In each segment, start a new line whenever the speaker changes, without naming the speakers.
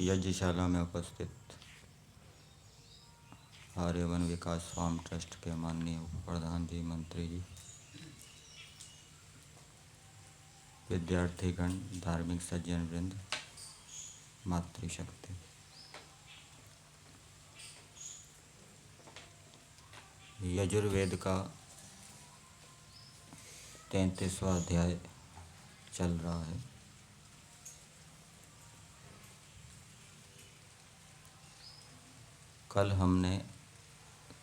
यज्ञशाला में उपस्थित आर्यवन विकास farm trust के माननीय उप प्रधान जी, मंत्री जी, विद्यार्थीगण, धार्मिक सज्जन वृंद, मातृशक्ति, यजुर्वेद का 33वां अध्याय चल रहा है। कल हमने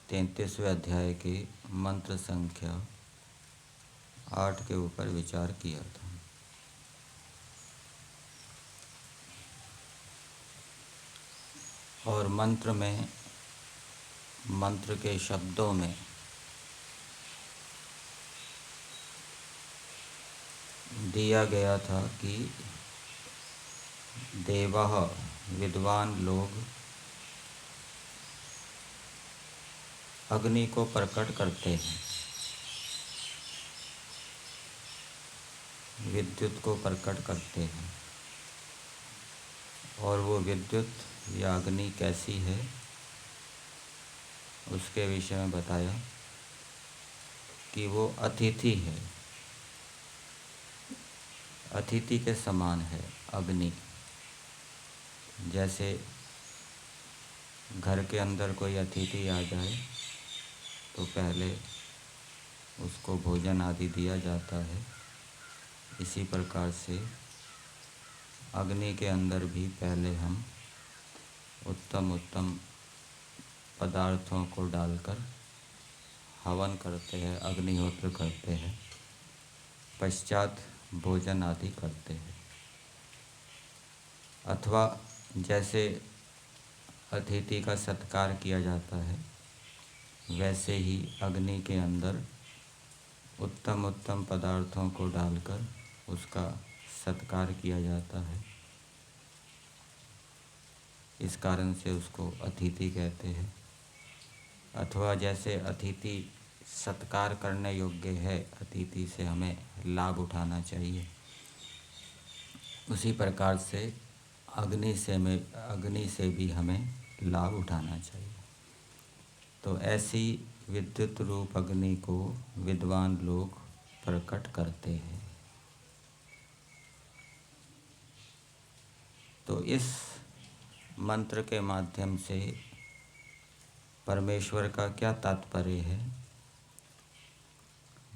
33वें अध्याय की मंत्र संख्या 8 के ऊपर विचार किया था। और मंत्र के शब्दों में दिया गया था कि देवः, विद्वान लोग, अग्नि को प्रकट करते हैं, विद्युत को प्रकट करते हैं। और वो विद्युत या अग्नि कैसी है उसके विषय में बताया कि वो अतिथि है, अतिथि के समान है अग्नि। जैसे घर के अंदर कोई अतिथि आ जाए तो पहले उसको भोजन आदि दिया जाता है, इसी प्रकार से अग्नि के अंदर भी पहले हम उत्तम उत्तम पदार्थों को डालकर हवन करते हैं, अग्निहोत्र करते हैं, पश्चात भोजन आदि करते हैं। अथवा जैसे अतिथि का सत्कार किया जाता है, वैसे ही अग्नि के अंदर उत्तम उत्तम पदार्थों को डालकर उसका सत्कार किया जाता है। इस कारण से उसको अतिथि कहते हैं। अथवा जैसे अतिथि सत्कार करने योग्य है, अतिथि से हमें लाभ उठाना चाहिए, उसी प्रकार से अग्नि से भी हमें लाभ उठाना चाहिए। तो ऐसी विद्युत रूप अग्नि को विद्वान लोग प्रकट करते हैं। तो इस मंत्र के माध्यम से परमेश्वर का क्या तात्पर्य है?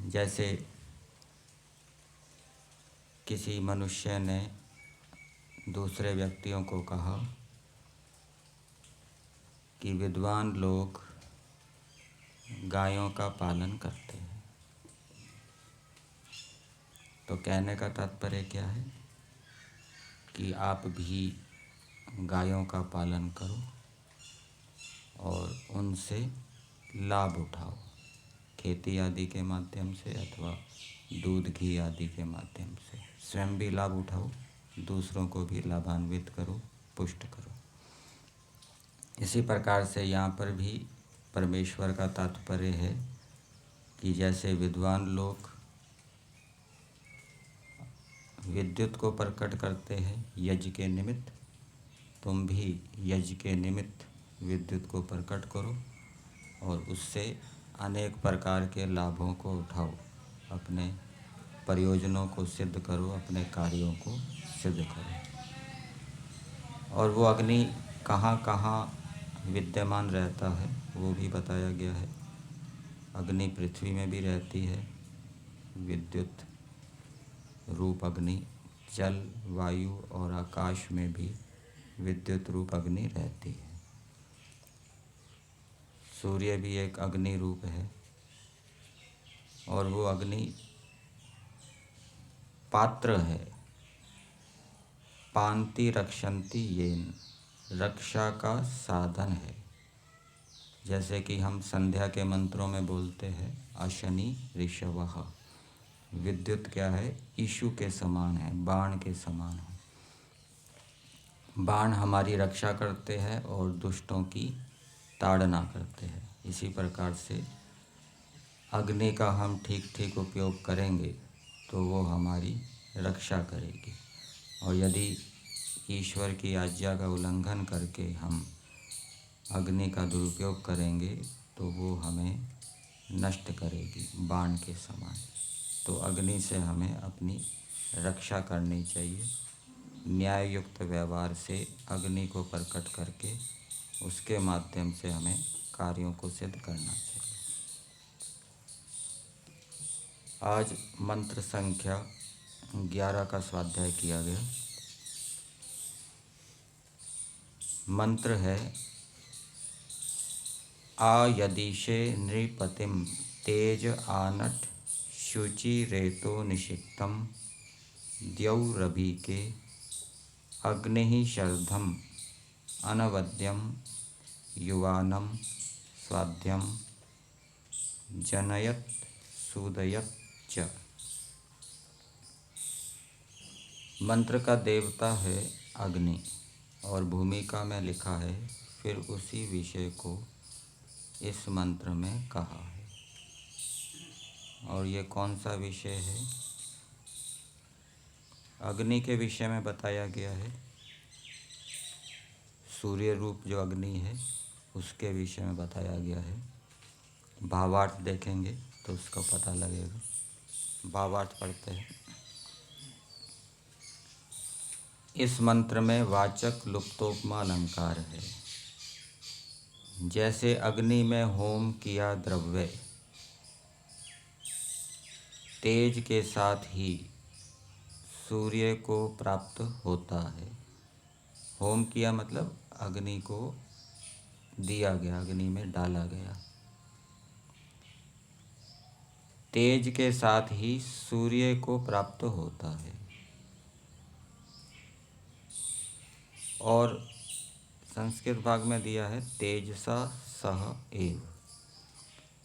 जैसे किसी मनुष्य ने दूसरे व्यक्तियों को कहा कि विद्वान लोग गायों का पालन करते हैं, तो कहने का तात्पर्य क्या है कि आप भी गायों का पालन करो और उनसे लाभ उठाओ, खेती आदि के माध्यम से अथवा दूध घी आदि के माध्यम से। स्वयं भी लाभ उठाओ, दूसरों को भी लाभान्वित करो, पुष्ट करो। इसी प्रकार से यहाँ पर भी परमेश्वर का तात्पर्य है कि जैसे विद्वान लोग विद्युत को प्रकट करते हैं यज्ञ के निमित्त, तुम भी यज्ञ के निमित्त विद्युत को प्रकट करो और उससे अनेक प्रकार के लाभों को उठाओ, अपने प्रयोजनों को सिद्ध करो, अपने कार्यों को सिद्ध करो। और वो अग्नि कहाँ कहाँ विद्यमान रहता है वो भी बताया गया है। अग्नि पृथ्वी में भी रहती है, विद्युत रूप अग्नि जल, वायु और आकाश में भी विद्युत रूप अग्नि रहती है। सूर्य भी एक अग्नि रूप है और वो अग्नि पात्र है। पांति रक्षन्ति येन, रक्षा का साधन है। जैसे कि हम संध्या के मंत्रों में बोलते हैं अशनि ऋषभः, विद्युत क्या है? ईशु के समान है, बाण के समान है। बाण हमारी रक्षा करते हैं और दुष्टों की ताड़ना करते हैं। इसी प्रकार से अग्नि का हम ठीक ठीक उपयोग करेंगे तो वो हमारी रक्षा करेगी, और यदि ईश्वर की आज्ञा का उल्लंघन करके हम अग्नि का दुरुपयोग करेंगे तो वो हमें नष्ट करेगी बाण के समान। तो अग्नि से हमें अपनी रक्षा करनी चाहिए। न्याय युक्त व्यवहार से अग्नि को प्रकट करके उसके माध्यम से हमें कार्यों को सिद्ध करना चाहिए। आज मंत्र संख्या 11 का स्वाध्याय किया गया। मंत्र है आयदिशे नृपतिम तेज आनट शुचि रेतो निषिक्तम द्यौरभिके अग्नि शर्धम अनवद्यम युवानम स्वाध्यम जनयत सूदयत च। मंत्र का देवता है अग्नि और भूमिका में लिखा है, फिर उसी विषय को इस मंत्र में कहा है। और ये कौन सा विषय है? अग्नि के विषय में बताया गया है। सूर्य रूप जो अग्नि है उसके विषय में बताया गया है। भावार्थ देखेंगे तो उसका पता लगेगा। भावार्थ पढ़ते हैं। इस मंत्र में वाचक लुप्तोपमा अलंकार है। जैसे अग्नि में होम किया द्रव्य तेज के साथ ही सूर्य को प्राप्त होता है। होम किया मतलब अग्नि को दिया गया, अग्नि में डाला गया। तेज के साथ ही सूर्य को प्राप्त होता है। और संस्कृत भाग में दिया है तेजसा सह एव।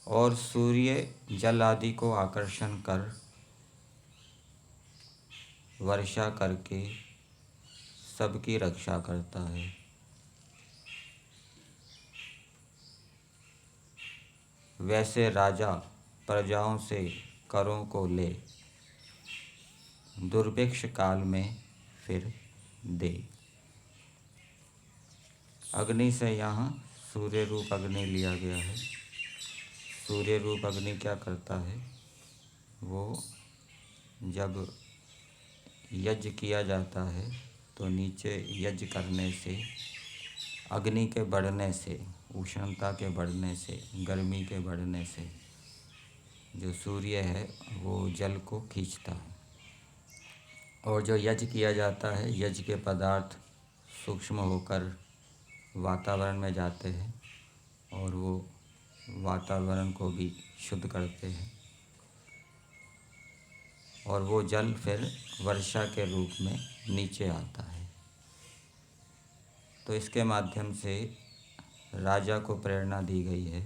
और सूर्य जल आदि को आकर्षण कर वर्षा करके सबकी रक्षा करता है। वैसे राजा प्रजाओं से करों को ले दुर्भिक्ष काल में फिर दे। अग्नि से यहाँ सूर्य रूप अग्नि लिया गया है। सूर्य रूप अग्नि क्या करता है? वो जब यज्ञ किया जाता है तो नीचे यज्ञ करने से, अग्नि के बढ़ने से, उष्णता के बढ़ने से, गर्मी के बढ़ने से जो सूर्य है वो जल को खींचता है। और जो यज्ञ किया जाता है, यज्ञ के पदार्थ सूक्ष्म होकर वातावरण में जाते हैं और वो वातावरण को भी शुद्ध करते हैं, और वो जल फिर वर्षा के रूप में नीचे आता है। तो इसके माध्यम से राजा को प्रेरणा दी गई है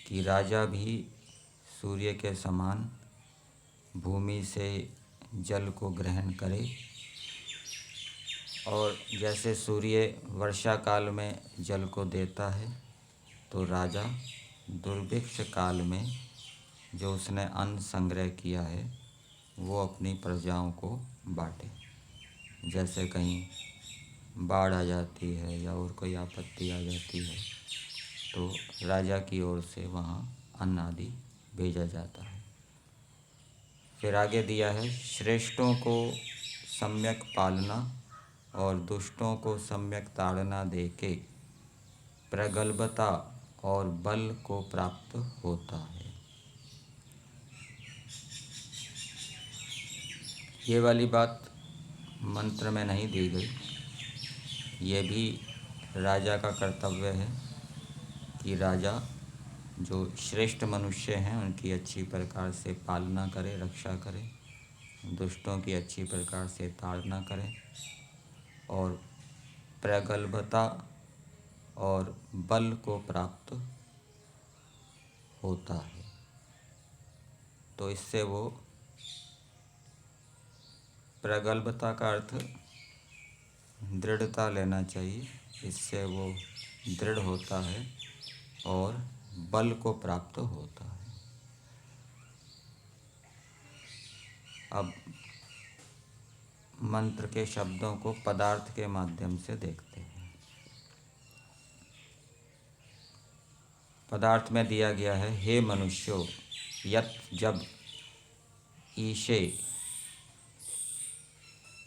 कि राजा भी सूर्य के समान भूमि से जल को ग्रहण करे। और जैसे सूर्य वर्षा काल में जल को देता है तो राजा दुर्भिक्ष काल में जो उसने अन्न संग्रह किया है वो अपनी प्रजाओं को बांटे। जैसे कहीं बाढ़ आ जाती है या और कोई आपत्ति आ जाती है तो राजा की ओर से वहाँ अन्न आदि भेजा जाता है। फिर आगे दिया है श्रेष्ठों को सम्यक पालना और दुष्टों को सम्यक ताड़ना देके प्रगल्भता और बल को प्राप्त होता है। ये वाली बात मंत्र में नहीं दी गई। ये भी राजा का कर्तव्य है कि राजा जो श्रेष्ठ मनुष्य हैं उनकी अच्छी प्रकार से पालना करे, रक्षा करे, दुष्टों की अच्छी प्रकार से ताड़ना करे और प्रगल्भता और बल को प्राप्त होता है। तो इससे वो प्रगल्भता का अर्थ दृढ़ता लेना चाहिए, इससे वो दृढ़ होता है और बल को प्राप्त होता है। अब मंत्र के शब्दों को पदार्थ के माध्यम से देखते हैं। पदार्थ में दिया गया है, हे मनुष्यों, यत् जब ईशे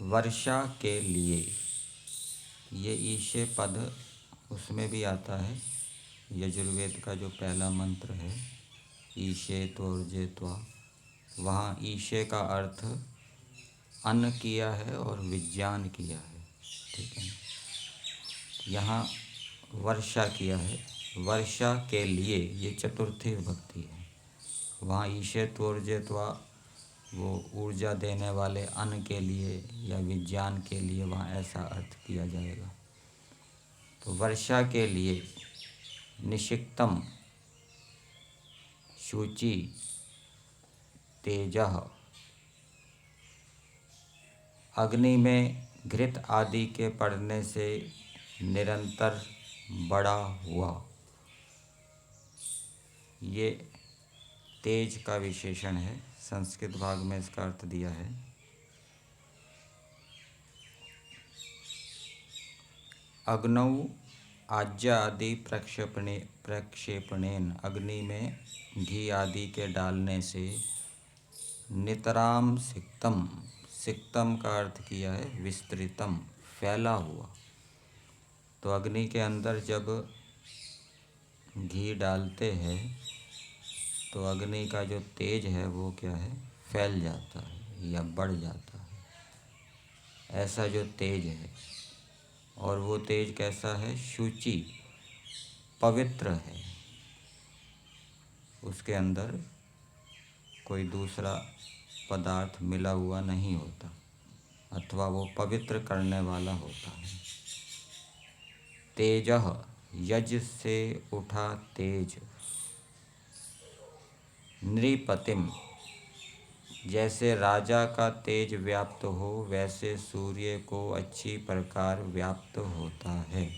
वर्षा के लिए, ये ईशे पद उसमें भी आता है। यजुर्वेद का जो पहला मंत्र है ईशे त्वर्जे त्वा, वहाँ ईशे का अर्थ अन्न किया है और विज्ञान किया है, ठीक है। यहाँ वर्षा किया है, वर्षा के लिए, ये चतुर्थी विभक्ति है। वहाँ ईशे त्वर्जे त्वा वो ऊर्जा देने वाले अन्न के लिए या विज्ञान के लिए, वहाँ ऐसा अर्थ किया जाएगा। तो वर्षा के लिए निषिक्तम शुचि तेजः, अग्नि में घृत आदि के पड़ने से निरंतर बड़ा हुआ, ये तेज का विशेषण है। संस्कृत भाग में इसका अर्थ दिया है, अग्नौ आज्य आदि प्रक्षेपणेन, अग्नि में घी आदि के डालने से नितराम सिक्तम, सिक्तम का अर्थ किया है विस्तृतम, फैला हुआ। तो अग्नि के अंदर जब घी डालते हैं तो अग्नि का जो तेज है वो क्या है, फैल जाता है या बढ़ जाता है। ऐसा जो तेज है, और वो तेज कैसा है, शुचि, पवित्र है, उसके अंदर कोई दूसरा पदार्थ मिला हुआ नहीं होता, अथवा वो पवित्र करने वाला होता है। तेजः, यज से उठा तेज, नृपतिम, जैसे राजा का तेज व्याप्त हो वैसे सूर्य को अच्छी प्रकार व्याप्त होता है।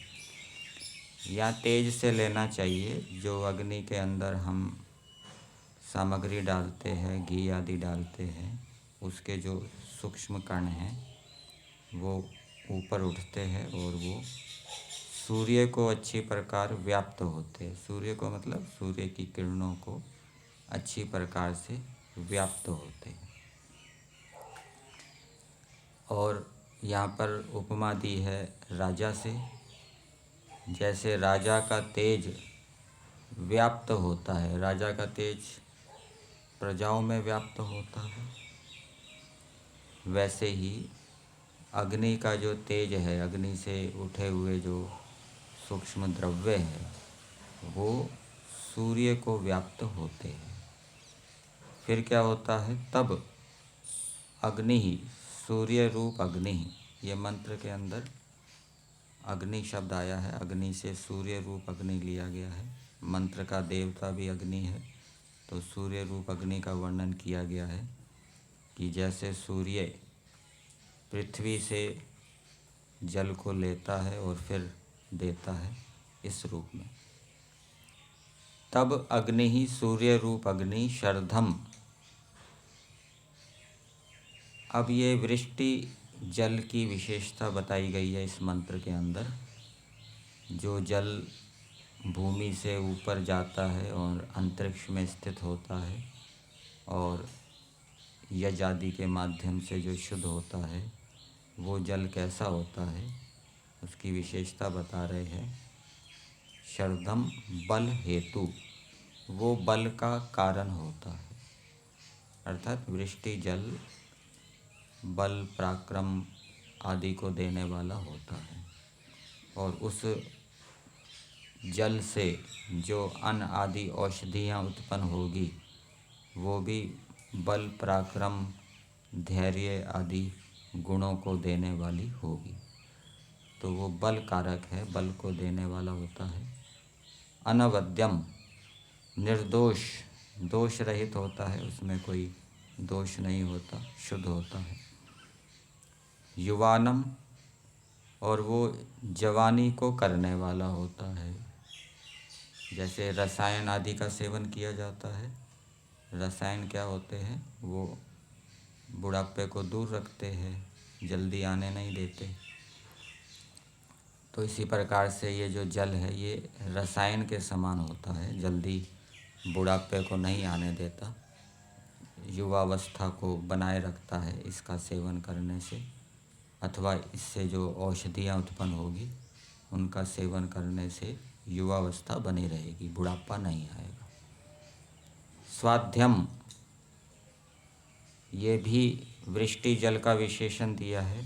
या तेज से लेना चाहिए, जो अग्नि के अंदर हम सामग्री डालते हैं, घी आदि डालते हैं, उसके जो सूक्ष्म कण हैं वो ऊपर उठते हैं और वो सूर्य को अच्छी प्रकार व्याप्त होते हैं। सूर्य को मतलब सूर्य की किरणों को अच्छी प्रकार से व्याप्त होते हैं। और यहाँ पर उपमा दी है राजा से, जैसे राजा का तेज व्याप्त होता है, राजा का तेज प्रजाओं में व्याप्त होता है, वैसे ही अग्नि का जो तेज है, अग्नि से उठे हुए जो सूक्ष्म द्रव्य है वो सूर्य को व्याप्त होते हैं। फिर क्या होता है, तब अग्नि ही, सूर्य रूप अग्नि, ये मंत्र के अंदर अग्नि शब्द आया है, अग्नि से सूर्य रूप अग्नि लिया गया है। मंत्र का देवता भी अग्नि है, तो सूर्य रूप अग्नि का वर्णन किया गया है कि जैसे सूर्य पृथ्वी से जल को लेता है और फिर देता है, इस रूप में। तब अग्नि ही, सूर्य रूप अग्नि, शरधम, अब ये वृष्टि जल की विशेषता बताई गई है इस मंत्र के अंदर। जो जल भूमि से ऊपर जाता है और अंतरिक्ष में स्थित होता है और यज आदि के माध्यम से जो शुद्ध होता है, वो जल कैसा होता है, उसकी विशेषता बता रहे हैं। शरधम बल हेतु, वो बल का कारण होता है, अर्थात वृष्टि जल बल पराक्रम आदि को देने वाला होता है। और उस जल से जो अन्न आदि औषधियाँ उत्पन्न होगी वो भी बल पराक्रम धैर्य आदि गुणों को देने वाली होगी। तो वो बल कारक है, बल को देने वाला होता है। अनवद्यम, निर्दोष, दोष रहित होता है, उसमें कोई दोष नहीं होता, शुद्ध होता है। युवानम, और वो जवानी को करने वाला होता है। जैसे रसायन आदि का सेवन किया जाता है, रसायन क्या होते हैं, वो बुढ़ापे को दूर रखते हैं, जल्दी आने नहीं देते। तो इसी प्रकार से ये जो जल है ये रसायन के समान होता है, जल्दी बुढ़ापे को नहीं आने देता, युवावस्था को बनाए रखता है इसका सेवन करने से, अथवा इससे जो औषधियाँ उत्पन्न होगी उनका सेवन करने से युवावस्था बनी रहेगी, बुढ़ापा नहीं आएगा। स्वाध्यम, ये भी वृष्टि जल का विशेषण दिया है,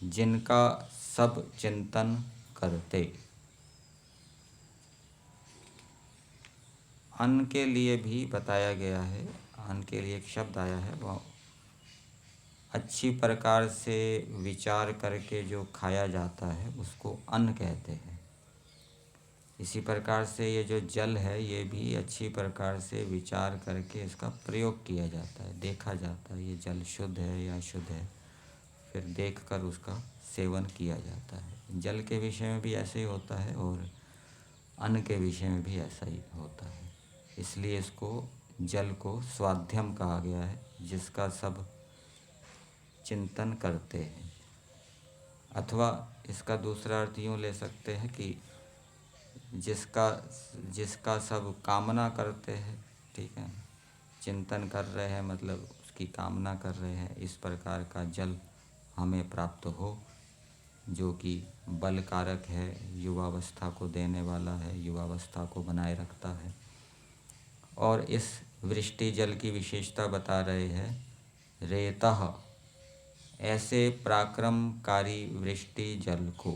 जिनका सब चिंतन करते। अन्न के लिए भी बताया गया है, अन्न के लिए एक शब्द आया है, वह अच्छी प्रकार से विचार करके जो खाया जाता है उसको अन्न कहते हैं। इसी प्रकार से ये जो जल है ये भी अच्छी प्रकार से विचार करके इसका प्रयोग किया जाता है, देखा जाता है ये जल शुद्ध है या अशुद्ध है, फिर देखकर उसका सेवन किया जाता है। जल के विषय में भी ऐसे ही होता है और अन्न के विषय में भी ऐसा ही होता है, इसलिए इसको जल को स्वाध्यम कहा गया है, जिसका सब चिंतन करते हैं। अथवा इसका दूसरा अर्थ यूँ ले सकते हैं कि जिसका सब कामना करते हैं, ठीक है, चिंतन कर रहे हैं मतलब उसकी कामना कर रहे हैं, इस प्रकार का जल हमें प्राप्त हो, जो कि बल कारक है, युवावस्था को देने वाला है, युवावस्था को बनाए रखता है। और इस वृष्टि जल की विशेषता बता रहे हैं, रेतः, ऐसे पराक्रमकारी वृष्टि जल को,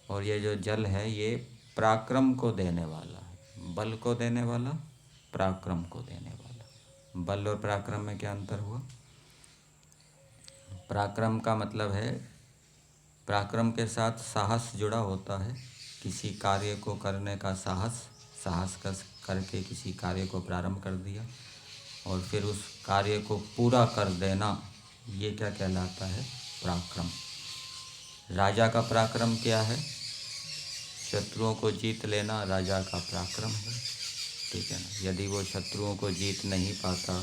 और ये जो जल है ये पराक्रम को देने वाला है, बल को देने वाला, पराक्रम को देने वाला। बल और पराक्रम में क्या अंतर हुआ? पराक्रम का मतलब है, पराक्रम के साथ साहस जुड़ा होता है, किसी कार्य को करने का साहस करके किसी कार्य को प्रारंभ कर दिया और फिर उस कार्य को पूरा कर देना, ये क्या कहलाता है? पराक्रम। राजा का पराक्रम क्या है? शत्रुओं को जीत लेना राजा का पराक्रम है, ठीक है ना। यदि वो शत्रुओं को जीत नहीं पाता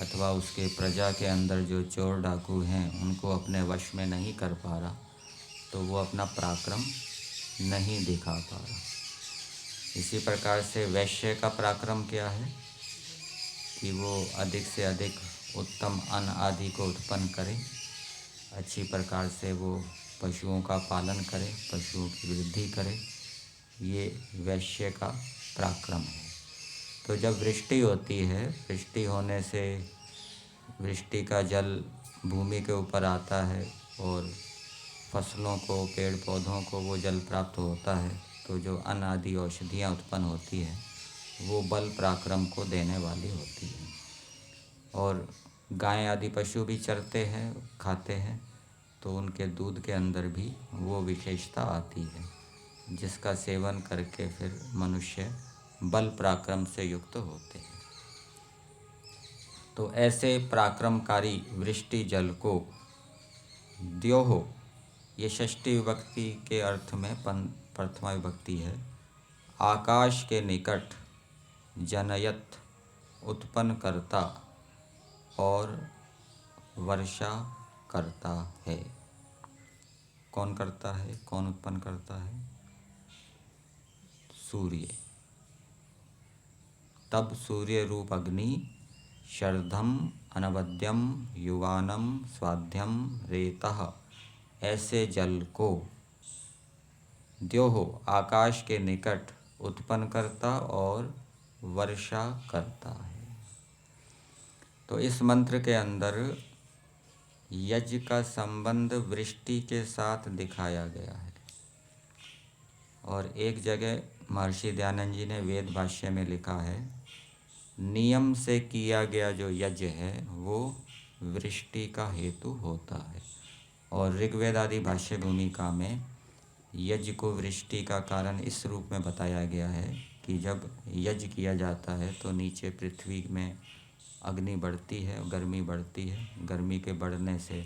अथवा उसके प्रजा के अंदर जो चोर डाकू हैं उनको अपने वश में नहीं कर पा रहा, तो वो अपना पराक्रम नहीं दिखा पा रहा। इसी प्रकार से वैश्य का पराक्रम क्या है कि वो अधिक से अधिक उत्तम अन्न आदि को उत्पन्न करे, अच्छी प्रकार से वो पशुओं का पालन करे, पशुओं की वृद्धि करे, ये वैश्य का पराक्रम है। तो जब वृष्टि होती है, वृष्टि होने से वृष्टि का जल भूमि के ऊपर आता है और फसलों को, पेड़ पौधों को वो जल प्राप्त होता है, तो जो अन्न आदि औषधियाँ उत्पन्न होती हैं वो बल पराक्रम को देने वाली होती हैं। और गाय आदि पशु भी चरते हैं, खाते हैं, तो उनके दूध के अंदर भी वो विशेषता आती है, जिसका सेवन करके फिर मनुष्य बल पराक्रम से युक्त होते हैं। तो ऐसे पराक्रमकारी वृष्टि जल को द्योहो, ये षष्ठी विभक्ति के अर्थ में प्रथमा विभक्ति है, आकाश के निकट जनयत, उत्पन्न करता और वर्षा करता है। कौन करता है, कौन उत्पन्न करता है? सूर्य। तब सूर्य रूप अग्नि शर्धम अनवद्यम युवानम स्वाध्यम रेतः, ऐसे जल को द्योहो, आकाश के निकट उत्पन्न करता और वर्षा करता है। तो इस मंत्र के अंदर यज्ञ का संबंध वृष्टि के साथ दिखाया गया है। और एक जगह महर्षि दयानंद जी ने वेद भाष्य में लिखा है, नियम से किया गया जो यज्ञ है वो वृष्टि का हेतु होता है। और ऋग्वेद आदि भाष्य भूमिका में यज्ञ को वृष्टि का कारण इस रूप में बताया गया है कि जब यज्ञ किया जाता है तो नीचे पृथ्वी में अग्नि बढ़ती है, गर्मी बढ़ती है, गर्मी के बढ़ने से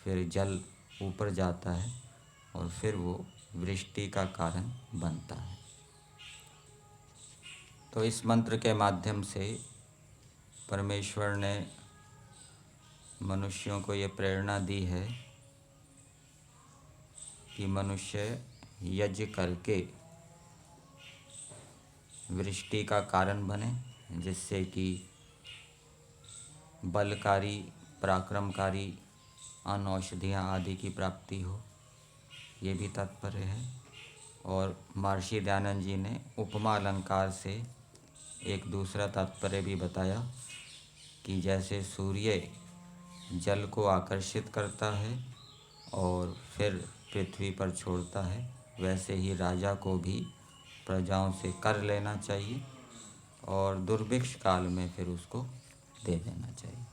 फिर जल ऊपर जाता है और फिर वो वृष्टि का कारण बनता है। तो इस मंत्र के माध्यम से परमेश्वर ने मनुष्यों को ये प्रेरणा दी है कि मनुष्य यज्ञ करके वृष्टि का कारण बने, जिससे कि बलकारी, पराक्रमकारी अन्न औषधियाँ आदि की प्राप्ति हो। ये भी तात्पर्य है। और महर्षि दयानंद जी ने उपमा अलंकार से एक दूसरा तात्पर्य भी बताया कि जैसे सूर्य जल को आकर्षित करता है और फिर पृथ्वी पर छोड़ता है, वैसे ही राजा को भी प्रजाओं से कर लेना चाहिए और दुर्भिक्ष काल में फिर उसको दे देना चाहिए।